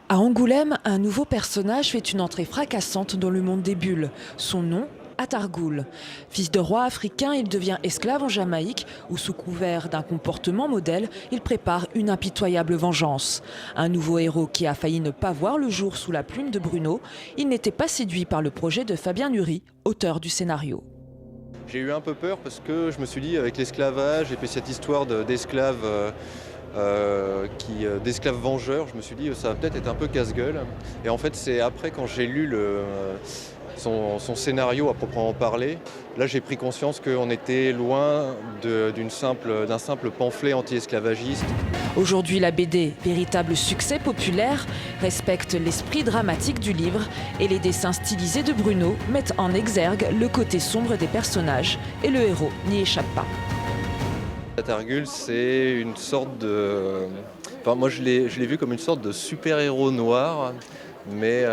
À Angoulême, un nouveau personnage fait une entrée fracassante dans le monde des bulles. Son nom, Atargoul. Fils de roi africain, il devient esclave en Jamaïque où, sous couvert d'un comportement modèle, il prépare une impitoyable vengeance. Un nouveau héros qui a failli ne pas voir le jour sous la plume de Bruno, il n'était pas séduit par le projet de Fabien Nury, auteur du scénario. J'ai eu un peu peur parce que je me suis dit avec l'esclavage et puis cette histoire d'esclaves d'esclaves vengeurs, je me suis dit ça va peut-être être un peu casse-gueule. Et en fait c'est après quand j'ai lu son scénario à proprement parler, là j'ai pris conscience qu'on était loin d'un simple pamphlet anti-esclavagiste. Aujourd'hui, la BD, véritable succès populaire, respecte l'esprit dramatique du livre et les dessins stylisés de Bruno mettent en exergue le côté sombre des personnages et le héros n'y échappe pas. Atargul, c'est une sorte de... Enfin, moi je l'ai vu comme une sorte de super-héros noir, mais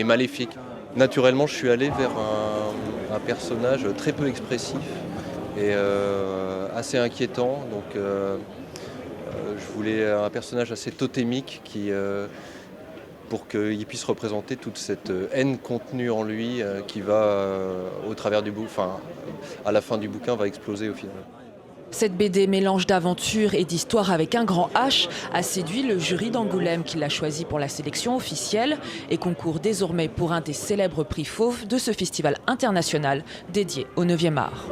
maléfique. Naturellement, je suis allé vers un personnage très peu expressif et assez inquiétant. Donc, je voulais un personnage assez totémique pour qu'il puisse représenter toute cette haine contenue en lui qui va, au travers du bouquin, enfin, à la fin du bouquin, va exploser au final. Cette BD, mélange d'aventure et d'histoire avec un grand H, a séduit le jury d'Angoulême qui l'a choisi pour la sélection officielle et concourt désormais pour un des célèbres prix Fauve de ce festival international dédié au 9e art.